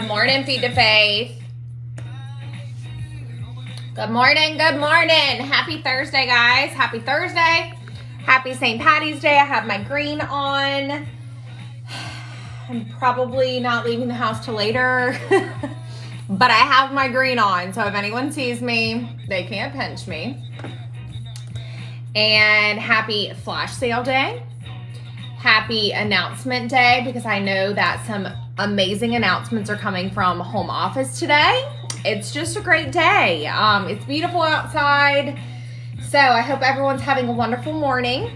Good morning, Feed to Faith. Good morning, good morning. Happy Thursday, guys. Happy Thursday. Happy St. Patty's Day. I have my green on. I'm probably not leaving the house till later, but I have my green on. So if anyone sees me, they can't pinch me. And happy flash sale day. Happy announcement day, because I know that some amazing announcements are coming from home office today. It's just a great day. It's beautiful outside. So I hope everyone's having a wonderful morning.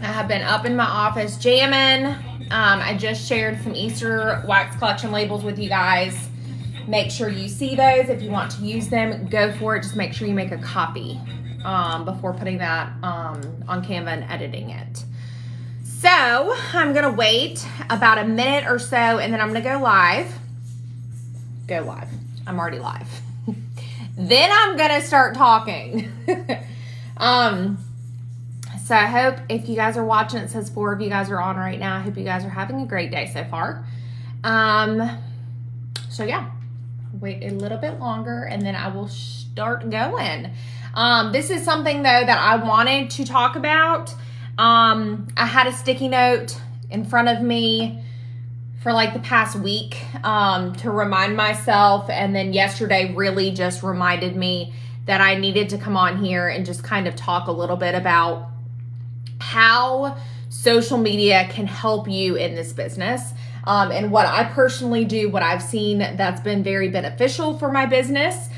I have been up in my office jamming. I just shared some Easter wax collection labels with you guys. Make sure you see those. If you want to use them, go for it. Just make sure you make a copy before putting that on Canva and editing it. So I'm going to wait about a minute or so, and then I'm going to go live. Go live. I'm already live. Then I'm going to start talking. So I hope if you guys are watching, it says 4 of you guys are on right now. I hope you guys are having a great day so far. So yeah, wait a little bit longer and then I will start going. This is something though that I wanted to talk about. I had a sticky note in front of me for like the past week to remind myself, and then yesterday really just reminded me that I needed to come on here and just kind of talk a little bit about how social media can help you in this business, and what I personally do, what I've seen that's been very beneficial for my business.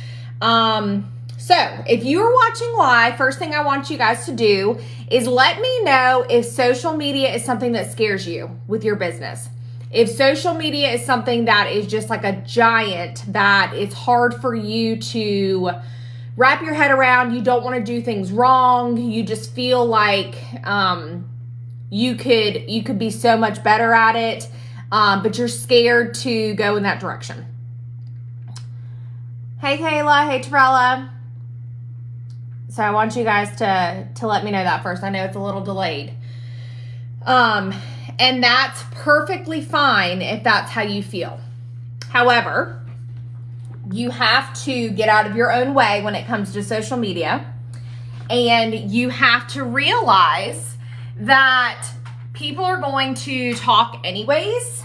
So if you are watching live, first thing I want you guys to do is let me know if social media is something that scares you with your business. If social media is something that is just like a giant that it's hard for you to wrap your head around, you don't want to do things wrong, you just feel like you could be so much better at it, but you're scared to go in that direction. Hey Kayla, hey Torella. So I want you guys to let me know that first. I know it's a little delayed. And that's perfectly fine if that's how you feel. However, you have to get out of your own way when it comes to social media. And you have to realize that people are going to talk anyways.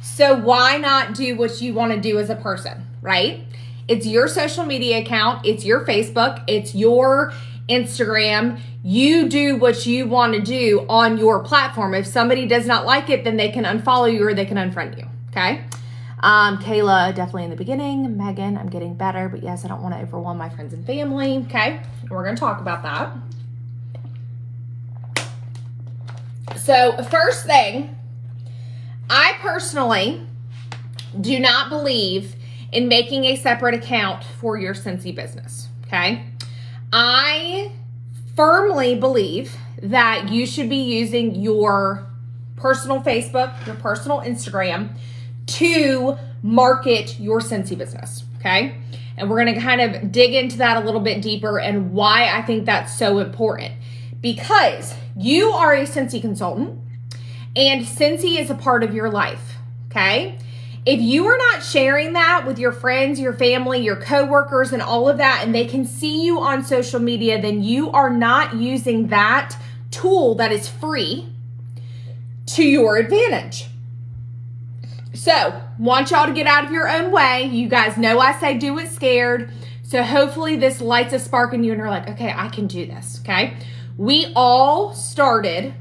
So why not do what you want to do as a person, right? It's your social media account. It's your Facebook. It's your Instagram. You do what you want to do on your platform. If somebody does not like it, then they can unfollow you or they can unfriend you. Okay. Kayla, definitely in the beginning. Megan, I'm getting better, but yes, I don't want to overwhelm my friends and family. Okay. We're going to talk about that. So first thing, I personally do not believe in making a separate account for your Scentsy business, okay? I firmly believe that you should be using your personal Facebook, your personal Instagram to market your Scentsy business, okay? And we're gonna kind of dig into that a little bit deeper and why I think that's so important. Because you are a Scentsy consultant and Scentsy is a part of your life, okay? If you are not sharing that with your friends, your family, your coworkers, and all of that, and they can see you on social media, then you are not using that tool that is free to your advantage. So, want y'all to get out of your own way. You guys know I say do it scared. So hopefully this lights a spark in you and you're like, okay, I can do this, okay? We all started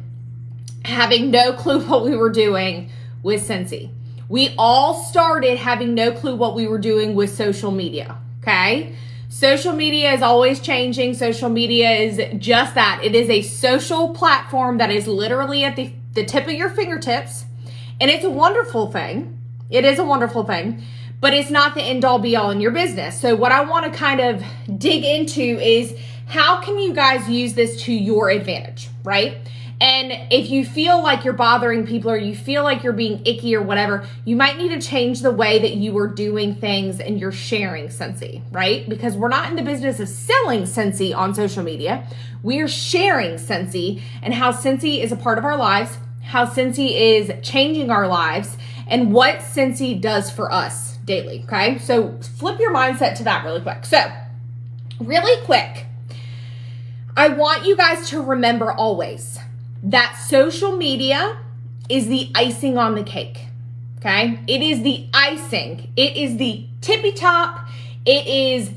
having no clue what we were doing with Scentsy. We all started having no clue what we were doing with social media, okay? Social media is always changing. Social media is just that. It is a social platform that is literally at the tip of your fingertips, and it's a wonderful thing. It is a wonderful thing, but it's not the end all be all in your business. So what I want to kind of dig into is how can you guys use this to your advantage, right? And if you feel like you're bothering people or you feel like you're being icky or whatever, you might need to change the way that you are doing things and you're sharing Scentsy, right? Because we're not in the business of selling Scentsy on social media. We're sharing Scentsy and how Scentsy is a part of our lives, how Scentsy is changing our lives, and what Scentsy does for us daily, okay? So flip your mindset to that really quick. So really quick, I want you guys to remember always that social media is the icing on the cake, okay? It is the icing. It is the tippy top. It is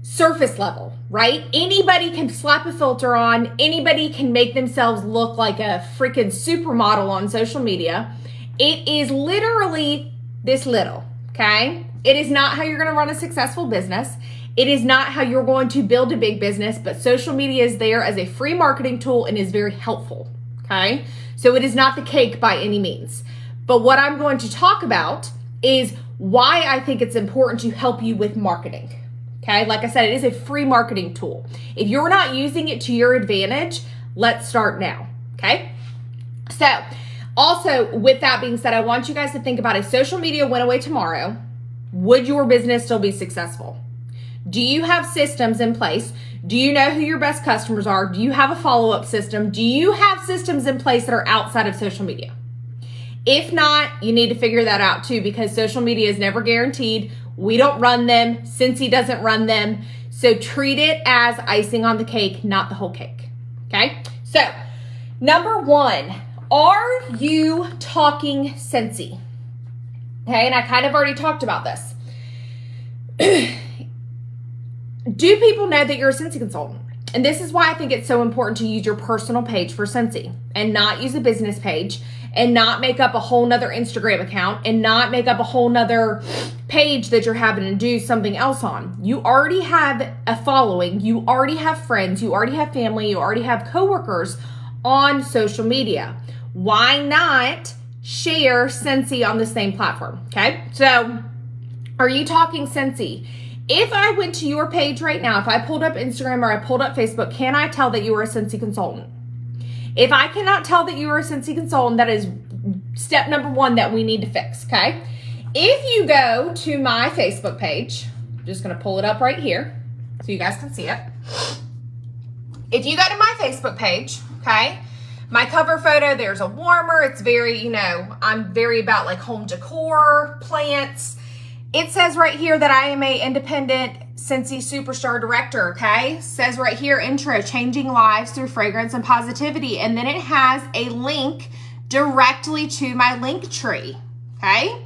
surface level, right? Anybody can slap a filter on. Anybody can make themselves look like a freaking supermodel on social media. It is literally this little, okay? It is not how you're going to run a successful business. It is not how you're going to build a big business, but social media is there as a free marketing tool and is very helpful, okay? So it is not the cake by any means. But what I'm going to talk about is why I think it's important to help you with marketing, okay? Like I said, it is a free marketing tool. If you're not using it to your advantage, let's start now, okay? So also, with that being said, I want you guys to think about if social media went away tomorrow, would your business still be successful? Do you have systems in place? Do you know who your best customers are? Do you have a follow-up system? Do you have systems in place that are outside of social media? If not, you need to figure that out too, because social media is never guaranteed. We don't run them. Scentsy doesn't run them. So treat it as icing on the cake, not the whole cake. Okay? So, number one, are you talking Scentsy? Okay, and I kind of already talked about this. Do people know that you're a Scentsy consultant? And this is why I think it's so important to use your personal page for Scentsy and not use a business page and not make up a whole nother Instagram account and not make up a whole nother page that you're having to do something else on. You already have a following. You already have friends. You already have family. You already have coworkers on social media. Why not share Scentsy on the same platform? Okay, so are you talking Scentsy? If I went to your page right now, if I pulled up Instagram or I pulled up Facebook, can I tell that you are a Scentsy consultant? If I cannot tell that you are a Scentsy consultant, that is step number one that we need to fix, okay? If you go to my Facebook page, I'm just gonna pull it up right here so you guys can see it. If you go to my Facebook page, okay, my cover photo, there's a warmer. It's very, I'm very about like home decor, plants. It says right here that I am a independent Scentsy Superstar Director, okay? Says right here, intro, changing lives through fragrance and positivity. And then it has a link directly to my link tree, okay?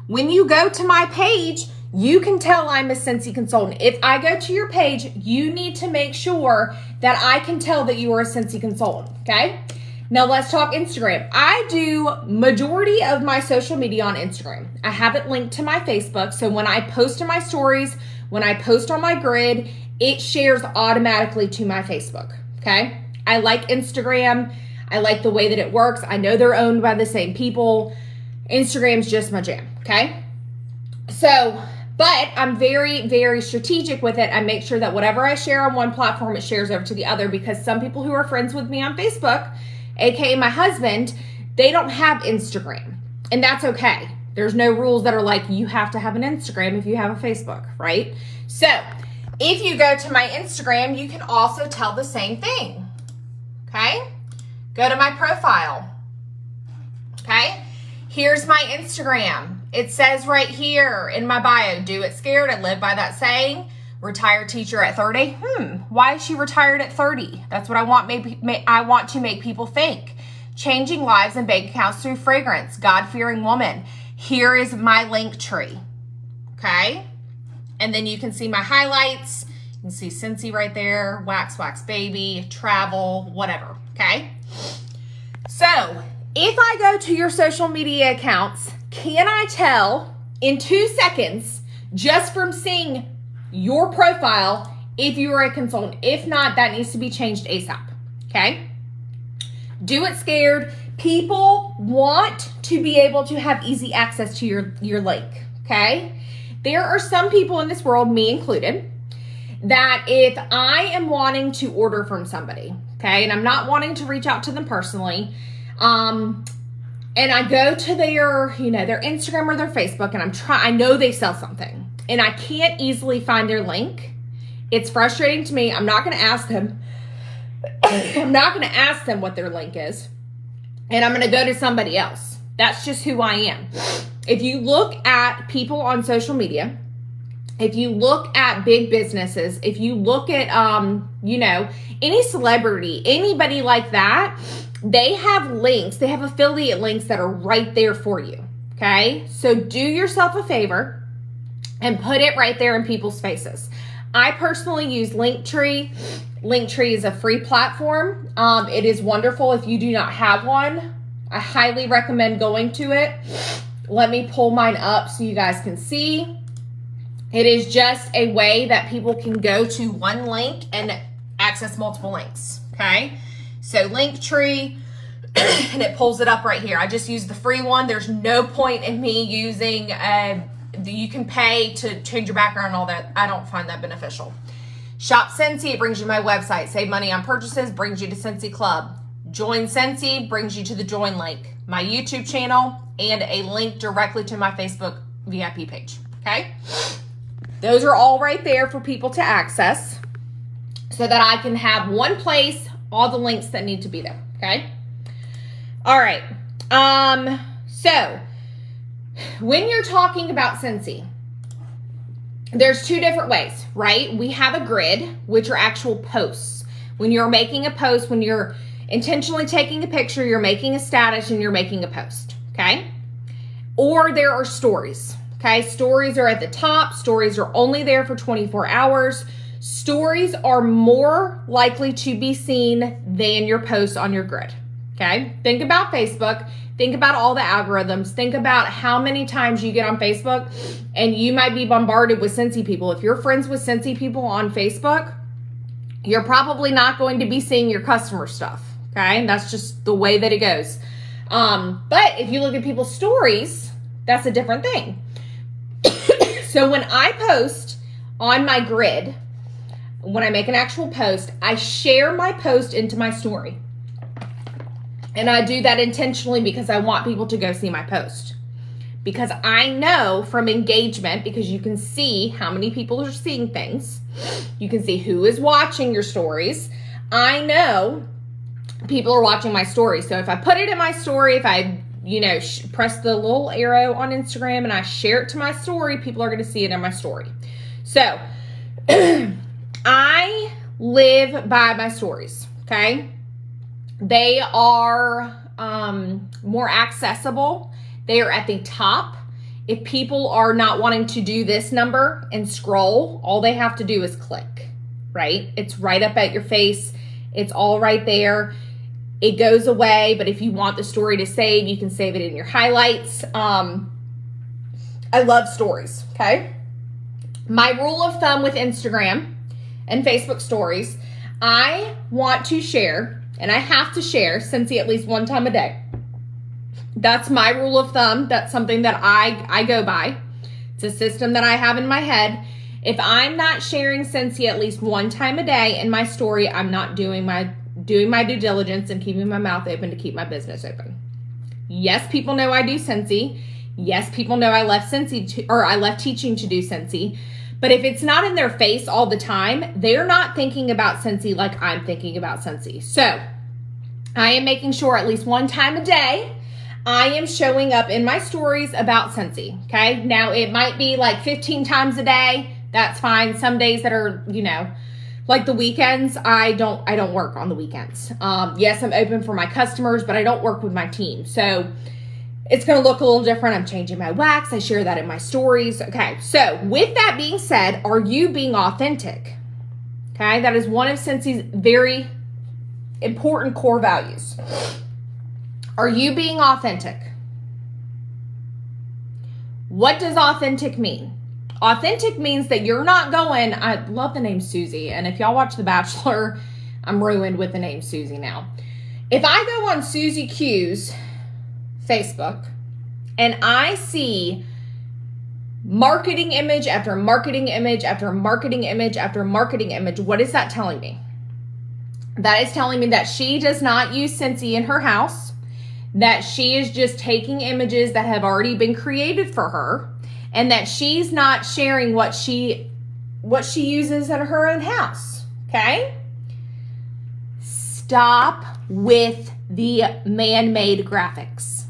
When you go to my page, you can tell I'm a Scentsy consultant. If I go to your page, you need to make sure that I can tell that you are a Scentsy consultant, okay? Now let's talk Instagram. I do majority of my social media on Instagram. I have it linked to my Facebook. So when I post in my stories, when I post on my grid, it shares automatically to my Facebook, okay? I like Instagram. I like the way that it works. I know they're owned by the same people. Instagram's just my jam, okay? So, but I'm very, very strategic with it. I make sure that whatever I share on one platform, it shares over to the other, because some people who are friends with me on Facebook, aka my husband, they don't have Instagram, and that's okay. There's no rules that are like you have to have an Instagram if you have a Facebook, right? So if you go to my Instagram, you can also tell the same thing, okay? Go to my profile, okay? Here's my Instagram. It says right here in my bio, do it scared. I live by that saying. Retired teacher at 30. Why is she retired at 30? That's what I want. I want to make people think. Changing lives and bank accounts through fragrance. God-fearing woman. Here is my link tree. Okay? And then you can see my highlights. You can see Scentsy right there. Wax Baby. Travel. Whatever. Okay? So, if I go to your social media accounts, can I tell in 2 seconds, just from seeing your profile, if you are a consultant? If not, that needs to be changed ASAP, okay? Do it scared. People want to be able to have easy access to your link, okay? There are some people in this world, me included, that if I am wanting to order from somebody, okay, and I'm not wanting to reach out to them personally, and I go to their, their Instagram or their Facebook, and I know they sell something, and I can't easily find their link. It's frustrating to me. I'm not going to ask them. I'm not going to ask them what their link is. And I'm going to go to somebody else. That's just who I am. If you look at people on social media, if you look at big businesses, if you look at, any celebrity, anybody like that, they have links, they have affiliate links that are right there for you. Okay. So do yourself a favor and put it right there in people's faces. I personally use Linktree. Linktree is a free platform. It is wonderful. If you do not have one, I highly recommend going to it. Let me pull mine up so you guys can see. It is just a way that people can go to one link and access multiple links, okay? So Linktree, and it pulls it up right here. I just use the free one. There's no point in me using, you can pay to change your background and all that. I don't find that beneficial. Shop Scentsy, it brings you to my website. Save money on purchases, brings you to Scentsy Club. Join Scentsy, brings you to the join link, my YouTube channel, and a link directly to my Facebook VIP page, okay? Those are all right there for people to access so that I can have one place, all the links that need to be there, okay? All right. So when you're talking about Scentsy, there's two different ways, right? We have a grid, which are actual posts. When you're making a post, when you're intentionally taking a picture, you're making a status and you're making a post, okay? Or there are stories. Okay, stories are at the top. Stories are only there for 24 hours. Stories are more likely to be seen than your posts on your grid. Okay, think about Facebook. Think about all the algorithms. Think about how many times you get on Facebook and you might be bombarded with Scentsy people. If you're friends with Scentsy people on Facebook, you're probably not going to be seeing your customer stuff. Okay, that's just the way that it goes. But if you look at people's stories, that's a different thing. So when I post on my grid, when I make an actual post, I share my post into my story. And I do that intentionally because I want people to go see my post. Because I know from engagement, because you can see how many people are seeing things. You can see who is watching your stories. I know people are watching my story. So if I put it in my story, if I press the little arrow on Instagram and I share it to my story, people are going to see it in my story. So I live by my stories, okay? They are more accessible. They are at the top. If people are not wanting to do this number and scroll, all they have to do is click, right? It's right up at your face. It's all right there. It goes away, but if you want the story to save, you can save it in your highlights. I love stories, okay? My rule of thumb with Instagram and Facebook stories, I want to share, and I have to share Scentsy at least one time a day. That's my rule of thumb. That's something that I go by. It's a system that I have in my head. If I'm not sharing Scentsy at least one time a day in my story, I'm not doing my due diligence and keeping my mouth open to keep my business open. Yes, people know I do Scentsy. Yes, people know I left teaching to do Scentsy. But if it's not in their face all the time, they're not thinking about Scentsy like I'm thinking about Scentsy. So I am making sure at least one time a day, I am showing up in my stories about Scentsy. Okay. Now it might be like 15 times a day. That's fine. Some days that are, like the weekends, I don't work on the weekends. Yes, I'm open for my customers, but I don't work with my team. So it's going to look a little different. I'm changing my wax. I share that in my stories. Okay. So with that being said, are you being authentic? Okay. That is one of Scentsy's very important core values. Are you being authentic? What does authentic mean? Authentic means that you're not going, I love the name Susie, and if y'all watch The Bachelor, I'm ruined with the name Susie now. If I go on Susie Q's Facebook and I see marketing image after marketing image after marketing image after marketing image, what is that telling me? That is telling me that she does not use Scentsy in her house, that she is just taking images that have already been created for her, and that she's not sharing what she uses at her own house, okay? Stop with the man-made graphics.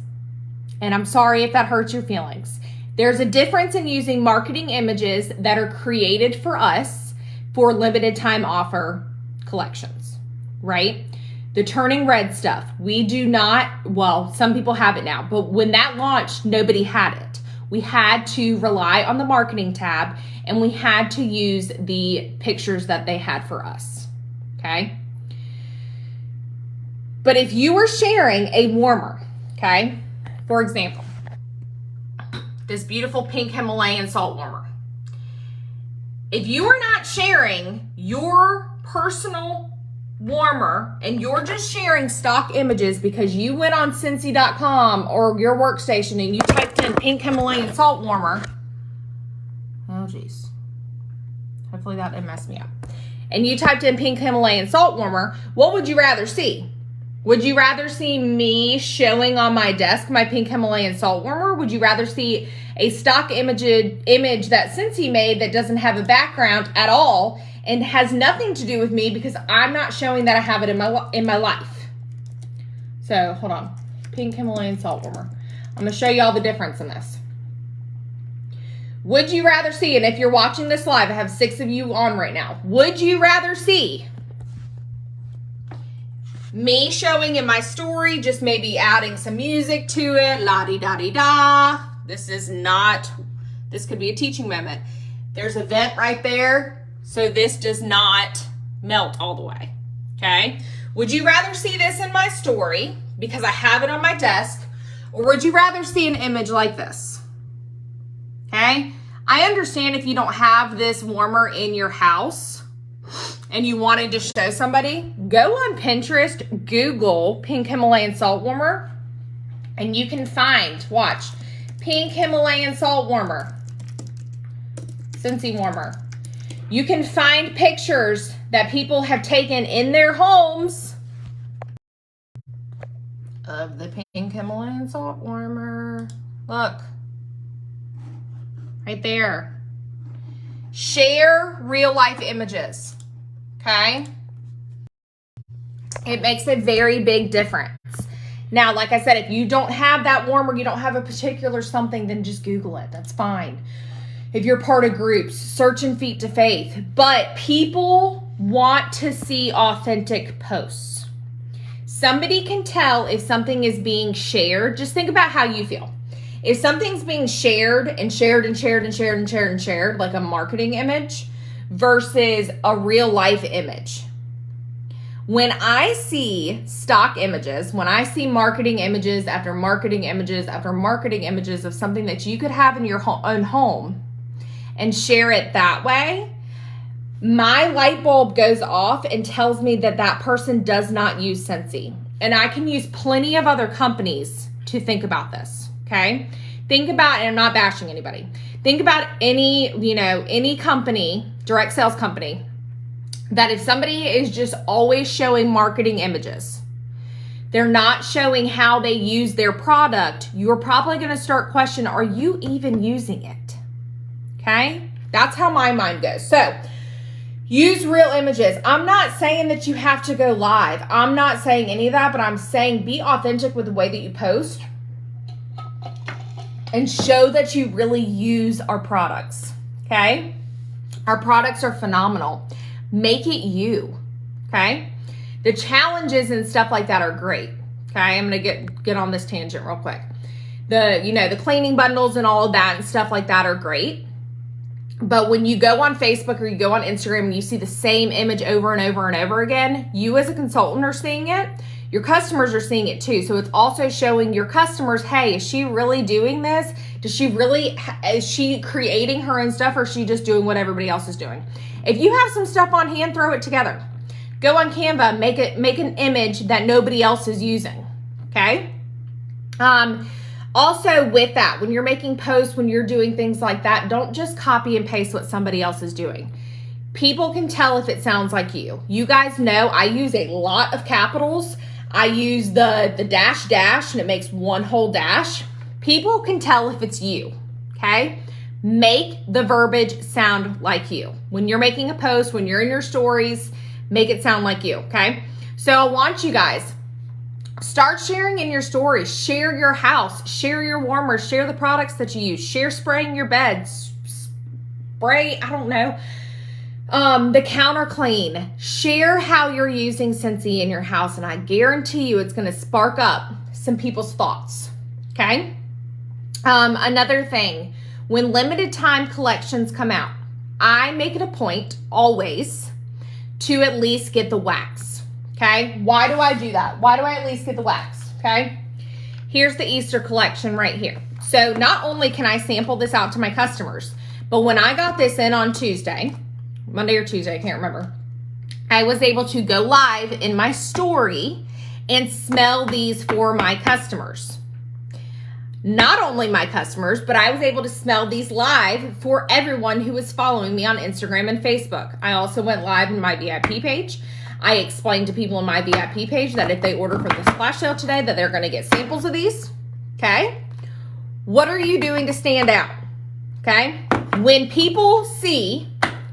And I'm sorry if that hurts your feelings. There's a difference in using marketing images that are created for us for limited time offer collections, right? The turning red stuff, we do not, well, some people have it now, but when that launched, nobody had it. We had to rely on the marketing tab, and we had to use the pictures that they had for us, okay? But if you were sharing a warmer, okay, for example, this beautiful pink Himalayan salt warmer, if you are not sharing your personal warmer and you're just sharing stock images because you went on Scentsy.com or your workstation and you typed in pink Himalayan salt warmer, oh geez, hopefully that didn't mess me up, and you typed in pink Himalayan salt warmer, what would you rather see? Would you rather see me showing on my desk my pink Himalayan salt warmer? Would you rather see a stock image that Scentsy made that doesn't have a background at all and has nothing to do with me because I'm not showing that I have it in my life? So hold on, pink Himalayan salt warmer. I'm gonna show you all the difference in this. Would you rather see, and if you're watching this live, I have 6 of you on right now. Would you rather see me showing in my story, just maybe adding some music to it, la-di-da-di-da. This could be a teaching moment. There's a vent right there, so this does not melt all the way, okay? Would you rather see this in my story because I have it on my desk, or would you rather see an image like this, okay? I understand if you don't have this warmer in your house and you wanted to show somebody, go on Pinterest, Google pink Himalayan salt warmer, and you can find, watch, pink Himalayan salt warmer, Scentsy warmer. You can find pictures that people have taken in their homes of the pink Himalayan salt warmer. Look, right there. Share real life images. Okay? It makes a very big difference. Now, like I said, if you don't have that warmer, you don't have a particular something, then just Google it. That's fine. If you're part of groups, searching Feet to Faith. But people want to see authentic posts. Somebody can tell if something is being shared. Just think about how you feel. If something's being shared and shared and shared and shared and shared and shared, like a marketing image, versus a real life image. When I see stock images, when I see marketing images after marketing images after marketing images of something that you could have in your own home and share it that way, my light bulb goes off and tells me that that person does not use Scentsy. And I can use plenty of other companies to think about this, okay? Think about, and I'm not bashing anybody, think about any company, direct sales company, that if somebody is just always showing marketing images, they're not showing how they use their product, you're probably going to start questioning, are you even using it? Okay? That's how my mind goes. So use real images. I'm not saying that you have to go live. I'm not saying any of that, but I'm saying be authentic with the way that you post and show that you really use our products. Okay? Our products are phenomenal. Make it you, okay? The challenges and stuff like that are great, okay? I'm gonna get on this tangent real quick. The cleaning bundles and all of that and stuff like that are great. But when you go on Facebook or you go on Instagram and you see the same image over and over and over again, you as a consultant are seeing it. Your customers are seeing it too. So it's also showing your customers, hey, is she really doing this? Is she creating her own stuff, or is she just doing what everybody else is doing? If you have some stuff on hand, throw it together. Go on Canva, make an image that nobody else is using, okay? Also with that, when you're making posts, when you're doing things like that, don't just copy and paste what somebody else is doing. People can tell if it sounds like you. You guys know I use a lot of capitals. I use the dash and it makes one whole dash. People can tell if it's you, okay? Make the verbiage sound like you. When you're making a post, when you're in your stories, make it sound like you, okay? So I want you guys Start sharing in your stories. Share your house. Share your warmers. Share the products that you use. Share spraying your beds. Spray, I don't know, the counter clean. Share how you're using Scentsy in your house, and I guarantee you it's going to spark up some people's thoughts. Okay? Another thing, when limited time collections come out, I make it a point always to at least get the wax. Okay, why do I do that? Why do I at least get the wax? Okay, here's the Easter collection right here. So not only can I sample this out to my customers, but when I got this in on Tuesday, Monday or Tuesday, I can't remember, I was able to go live in my story and smell these for my customers. Not only my customers, but I was able to smell these live for everyone who was following me on Instagram and Facebook. I also went live in my VIP page. I explained to people in my VIP page that if they order for the flash sale today, that they're going to get samples of these. Okay? What are you doing to stand out? Okay? When people see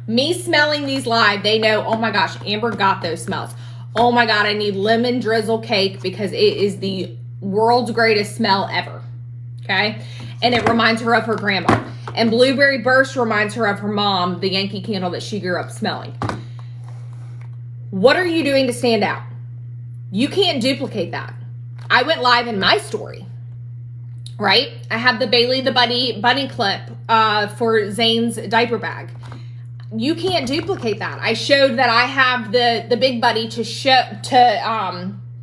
me smelling these live, they know, oh my gosh, Amber got those smells. Oh my God, I need lemon drizzle cake because it is the world's greatest smell ever. Okay? And it reminds her of her grandma. And Blueberry Burst reminds her of her mom, the Yankee Candle that she grew up smelling. What are you doing to stand out? You can't duplicate that. I went live in my story, right? I have the Bailey the bunny clip for Zane's diaper bag. You can't duplicate that. I showed that I have the big buddy to show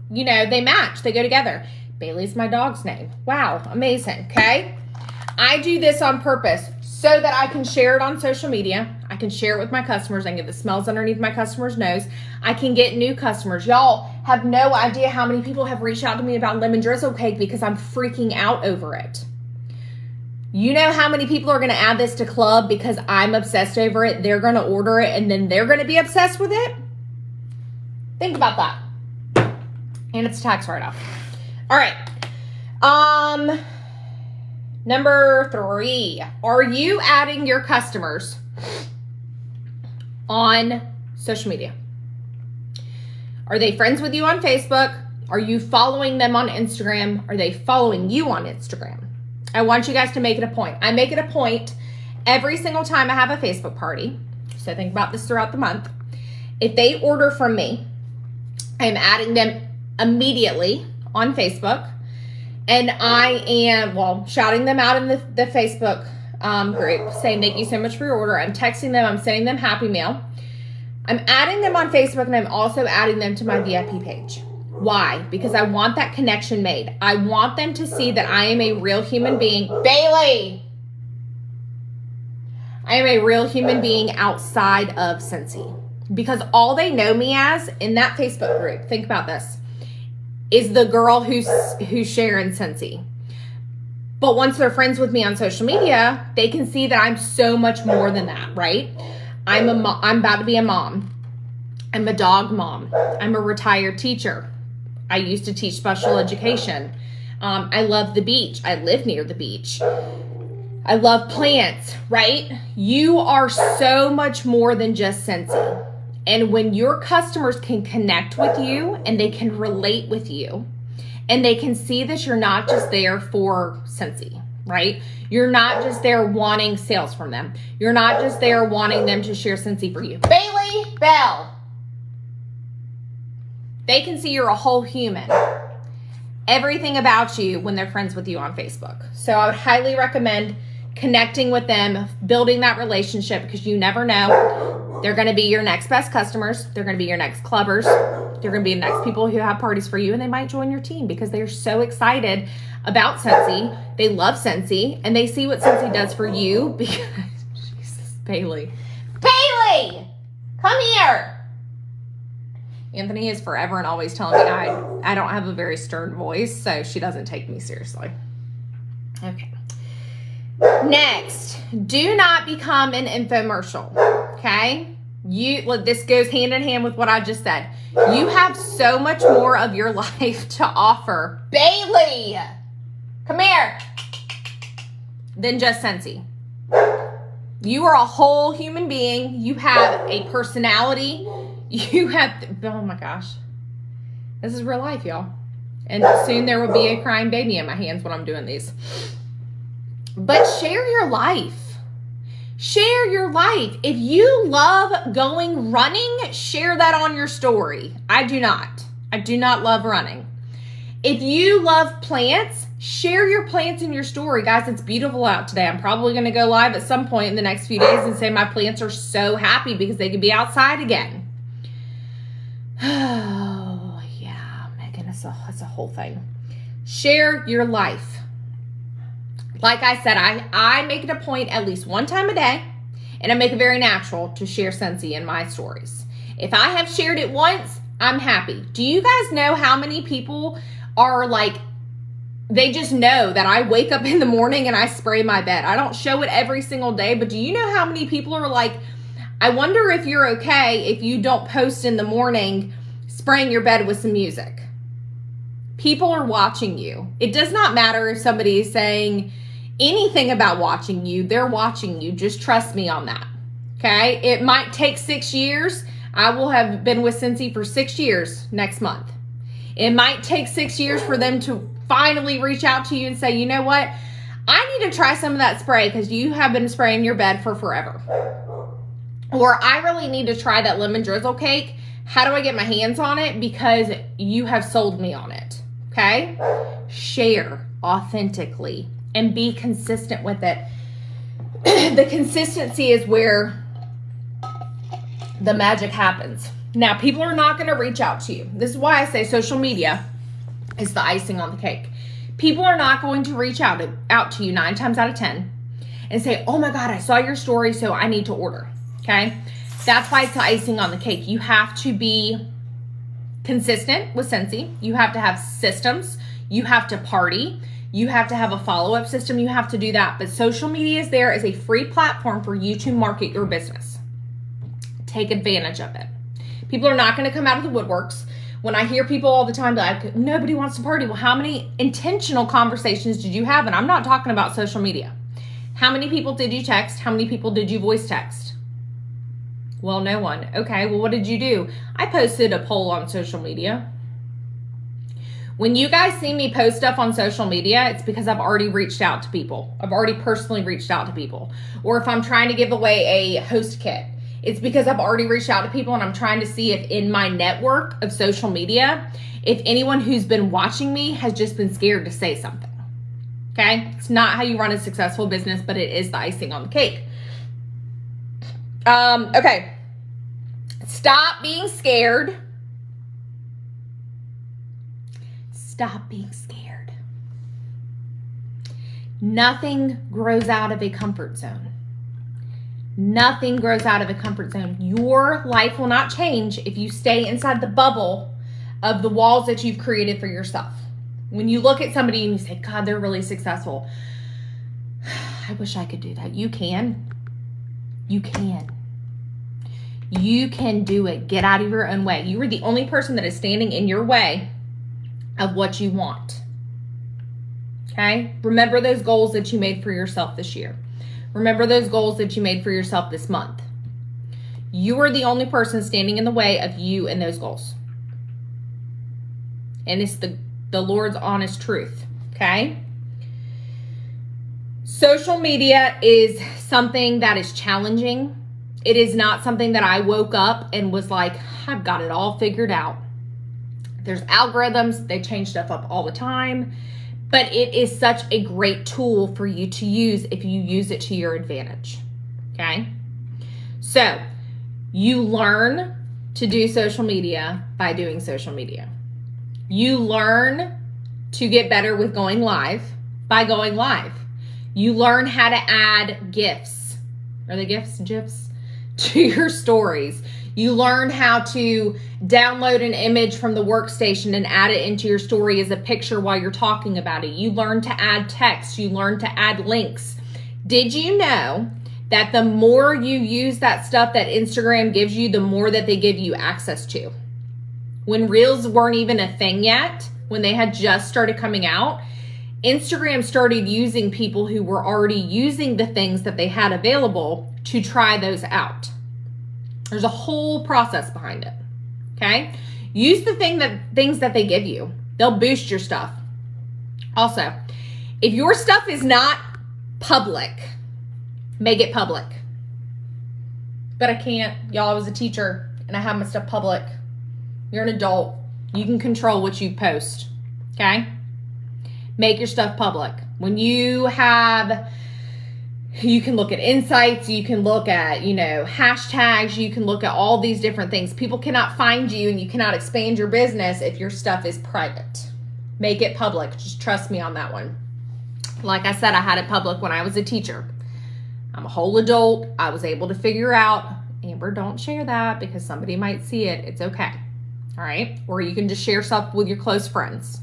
you know, they match, they go together. Bailey's my dog's name. Wow, amazing, okay? I do this on purpose so that I can share it on social media. I can share it with my customers. I can get the smells underneath my customers' nose. I can get new customers. Y'all have no idea how many people have reached out to me about lemon drizzle cake because I'm freaking out over it. You know how many people are going to add this to club because I'm obsessed over it? They're going to order it and then they're going to be obsessed with it? Think about that. And it's a tax write-off. All right. Number 3, are you adding your customers on social media? Are they friends with you on Facebook? Are you following them on Instagram? Are they following you on Instagram? I want you guys to make it a point. I make it a point every single time I have a Facebook party. So think about this throughout the month. If they order from me, I'm adding them immediately on Facebook. And I am, shouting them out in the Facebook group, saying thank you so much for your order. I'm texting them. I'm sending them Happy Mail. I'm adding them on Facebook, and I'm also adding them to my VIP page. Why? Because I want that connection made. I want them to see that I am a real human being. Bailey! I am a real human being outside of Scentsy. Because all they know me as in that Facebook group, think about this, is the girl who's sharing Scentsy. But once they're friends with me on social media, they can see that I'm so much more than that, right? I'm about to be a mom. I'm a dog mom. I'm a retired teacher. I used to teach special education. I love the beach. I live near the beach. I love plants, right? You are so much more than just Scentsy. And when your customers can connect with you and they can relate with you and they can see that you're not just there for Scentsy, right? You're not just there wanting sales from them. You're not just there wanting them to share Scentsy for you. Bailey Bell. They can see you're a whole human. Everything about you when they're friends with you on Facebook. So I would highly recommend connecting with them, building that relationship, because you never know. They're going to be your next best customers. They're going to be your next clubbers. They're going to be the next people who have parties for you, and they might join your team because they're so excited about Scentsy. They love Scentsy, and they see what Scentsy does for you because, Jesus, Bailey. Bailey! Come here! Anthony is forever and always telling me I don't have a very stern voice, so she doesn't take me seriously. Okay. Next, do not become an infomercial, okay? This goes hand in hand with what I just said. You have so much more of your life to offer. Bailey, come here. Than just Scentsy. You are a whole human being. You have a personality. You have, oh my gosh. This is real life, y'all. And soon there will be a crying baby in my hands when I'm doing these. But share your life. Share your life. If you love going running, share that on your story. I do not. I do not love running. If you love plants, share your plants in your story. Guys, it's beautiful out today. I'm probably going to go live at some point in the next few days and say my plants are so happy because they can be outside again. Oh, yeah, Megan, it's a whole thing. Share your life. Like I said, I make it a point at least one time a day, and I make it very natural to share Scentsy in my stories. If I have shared it once, I'm happy. Do you guys know how many people are like, they just know that I wake up in the morning and I spray my bed? I don't show it every single day, but do you know how many people are like, I wonder if you're okay if you don't post in the morning spraying your bed with some music? People are watching you. It does not matter if somebody is saying anything about watching you. They're watching you. Just trust me on that. Okay? It might take 6 years. I will have been with Scentsy for 6 years next month. It might take 6 years for them to finally reach out to you and say, you know what? I need to try some of that spray because you have been spraying your bed for forever. Or I really need to try that lemon drizzle cake. How do I get my hands on it? Because you have sold me on it. Okay? Share authentically and be consistent with it. The consistency is where the magic happens. Now, people are not going to reach out to you. This is why I say social media is the icing on the cake. People are not going to reach out to you 9 times out of 10 and say, oh my God, I saw your story, so I need to order. Okay? That's why it's the icing on the cake. You have to be consistent with Scentsy. You have to have systems. You have to party. You have to have a follow-up system. You have to do that. But social media is there as a free platform for you to market your business. Take advantage of it. People are not going to come out of the woodworks. When I hear people all the time like, nobody wants to party. Well, how many intentional conversations did you have? And I'm not talking about social media. How many people did you text? How many people did you voice text? Well, no one. Okay, well, what did you do? I posted a poll on social media. When you guys see me post stuff on social media, it's because I've already reached out to people. I've already personally reached out to people. Or if I'm trying to give away a host kit, it's because I've already reached out to people and I'm trying to see if in my network of social media, if anyone who's been watching me has just been scared to say something. Okay? It's not how you run a successful business, but it is the icing on the cake. Okay. Stop being scared. Stop being scared. Nothing grows out of a comfort zone. Nothing grows out of a comfort zone. Your life will not change if you stay inside the bubble of the walls that you've created for yourself. When you look at somebody and you say, God, they're really successful. I wish I could do that. You can. You can. You can do it. Get out of your own way. You are the only person that is standing in your way of what you want. Okay? Remember those goals that you made for yourself this year. Remember those goals that you made for yourself this month. You are the only person standing in the way of you and those goals. And it's the Lord's honest truth. Okay? Social media is something that is challenging. It is not something that I woke up and was like, I've got it all figured out. There's algorithms. They change stuff up all the time. But it is such a great tool for you to use if you use it to your advantage. Okay? So, you learn to do social media by doing social media. You learn to get better with going live by going live. You learn how to add GIFs. Are they GIFs? To your stories. You learn how to download an image from the workstation and add it into your story as a picture while you're talking about it. You learn to add text. You learn to add links. Did you know that the more you use that stuff that Instagram gives you, the more that they give you access to? When Reels weren't even a thing yet, when they had just started coming out, Instagram started using people who were already using the things that they had available to try those out. There's a whole process behind it. Okay? Use the things that they give you. They'll boost your stuff. Also, if your stuff is not public, make it public. But I can't. Y'all, I was a teacher and I have my stuff public. You're an adult. You can control what you post. Okay? Make your stuff public. When you can look at insights, you can look at, hashtags, you can look at all these different things. People cannot find you and you cannot expand your business if your stuff is private. Make it public. Just trust me on that one. Like I said, I had it public when I was a teacher. I'm a whole adult. I was able to figure out, Amber, don't share that because somebody might see it. It's okay. All right? Or you can just share stuff with your close friends.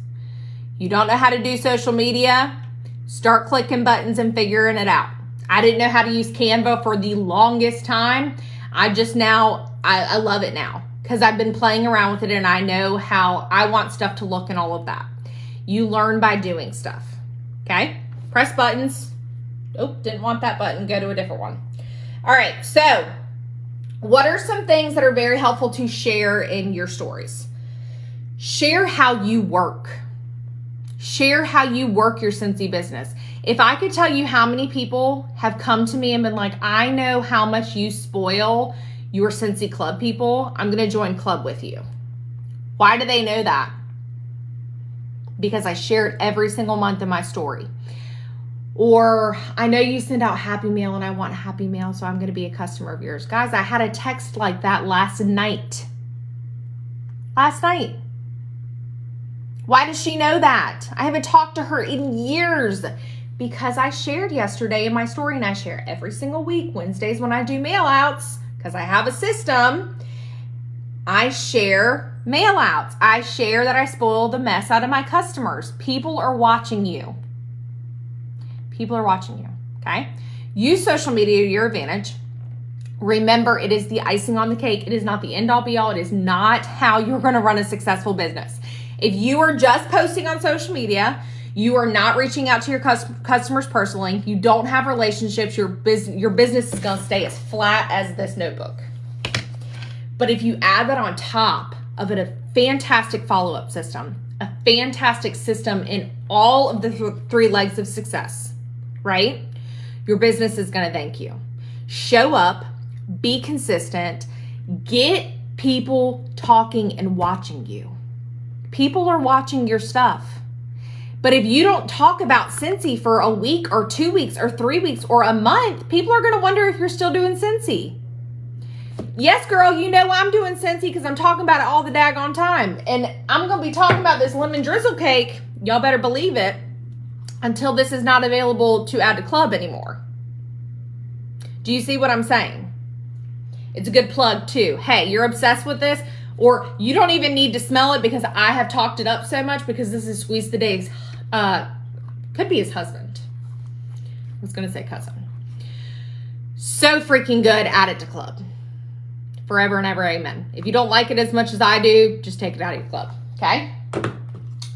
You don't know how to do social media? Start clicking buttons and figuring it out. I didn't know how to use Canva for the longest time. I love it now because I've been playing around with it and I know how I want stuff to look and all of that. You learn by doing stuff. Okay? Press buttons. Oh, didn't want that button. Go to a different one. All right. So what are some things that are very helpful to share in your stories? Share how you work. Share how you work your Scentsy business. If I could tell you how many people have come to me and been like, I know how much you spoil your Scentsy Club people, I'm going to join club with you. Why do they know that? Because I share it every single month in my story. Or I know you send out Happy Mail and I want Happy Mail, so I'm going to be a customer of yours. Guys, I had a text like that last night. Why does she know that? I haven't talked to her in years because I shared yesterday in my story, and I share every single week, Wednesdays when I do mail outs, because I have a system. I share mail outs. I share that I spoil the mess out of my customers. People are watching you. Okay? Use social media to your advantage. Remember, it is the icing on the cake. It is not the end all be all. It is not how you're going to run a successful business. If you are just posting on social media, you are not reaching out to your customers personally, you don't have relationships, your business is going to stay as flat as this notebook. But if you add that on top of it, a fantastic follow-up system, a fantastic system in all of the three legs of success, right? Your business is going to thank you. Show up, be consistent, get people talking and watching you. People are watching your stuff. But if you don't talk about Scentsy for a week or 2 weeks or 3 weeks or a month, people are going to wonder if you're still doing Scentsy. Yes, girl, you know I'm doing Scentsy because I'm talking about it all the daggone time. And I'm going to be talking about this lemon drizzle cake, y'all better believe it, until this is not available to add to club anymore. Do you see what I'm saying? It's a good plug too. Hey, you're obsessed with this, or you don't even need to smell it because I have talked it up so much because this is Squeeze the Dig's, could be his husband. I was going to say cousin. So freaking good, add it to club. Forever and ever, amen. If you don't like it as much as I do, just take it out of your club, okay?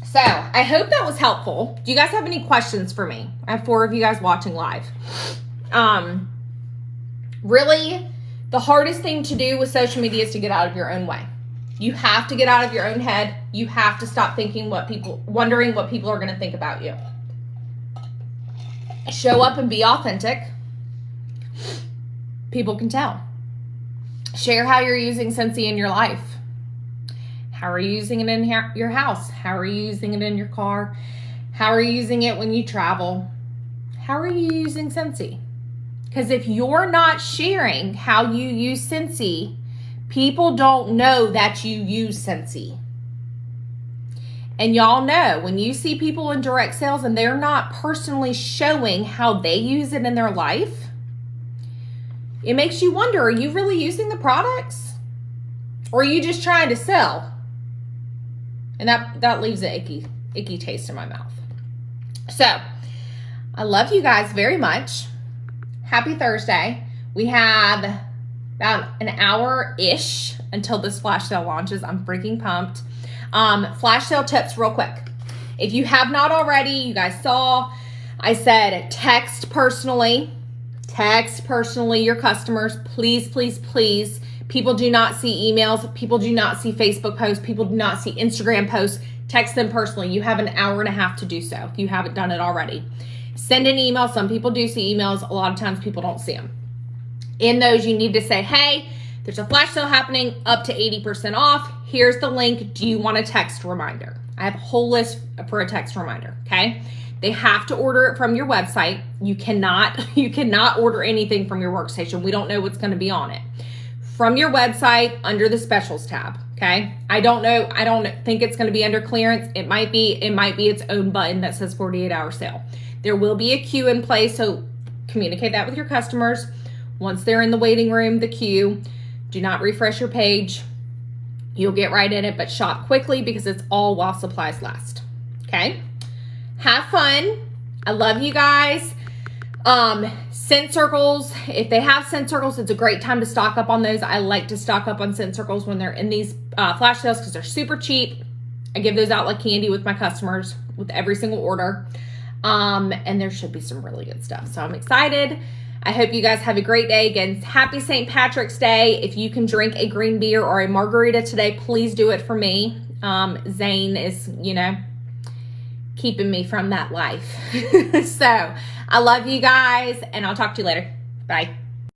So, I hope that was helpful. Do you guys have any questions for me? I have 4 of you guys watching live. Really, the hardest thing to do with social media is to get out of your own way. You have to get out of your own head. You have to stop wondering what people are going to think about you. Show up and be authentic. People can tell. Share how you're using Scentsy in your life. How are you using it in your house? How are you using it in your car? How are you using it when you travel? How are you using Scentsy? Because if you're not sharing how you use Scentsy, people don't know that you use Scentsy. And y'all know, when you see people in direct sales and they're not personally showing how they use it in their life, it makes you wonder, are you really using the products? Or are you just trying to sell? And that leaves an icky taste in my mouth. So, I love you guys very much. Happy Thursday. We have about an hour-ish until this flash sale launches. I'm freaking pumped. Flash sale tips real quick. If you have not already, you guys saw, I said text personally your customers. Please, please, please. People do not see emails. People do not see Facebook posts. People do not see Instagram posts. Text them personally. You have an hour and a half to do so if you haven't done it already. Send an email. Some people do see emails. A lot of times people don't see them. In those, you need to say, hey, there's a flash sale happening up to 80% off. Here's the link. Do you want a text reminder? I have a whole list for a text reminder, okay? They have to order it from your website. You cannot order anything from your workstation. We don't know what's going to be on it. From your website under the specials tab, okay? I don't think it's going to be under clearance. It might be its own button that says 48-hour sale. There will be a queue in place, so communicate that with your customers. Once they're in the waiting room, the queue, do not refresh your page. You'll get right in it, but shop quickly because it's all while supplies last, okay? Have fun. I love you guys. Scent circles, if they have scent circles, it's a great time to stock up on those. I like to stock up on scent circles when they're in these flash sales because they're super cheap. I give those out like candy with my customers with every single order. And there should be some really good stuff. So I'm excited. I hope you guys have a great day. Again, happy St. Patrick's Day. If you can drink a green beer or a margarita today, please do it for me. Zane is, keeping me from that life. So I love you guys, and I'll talk to you later. Bye.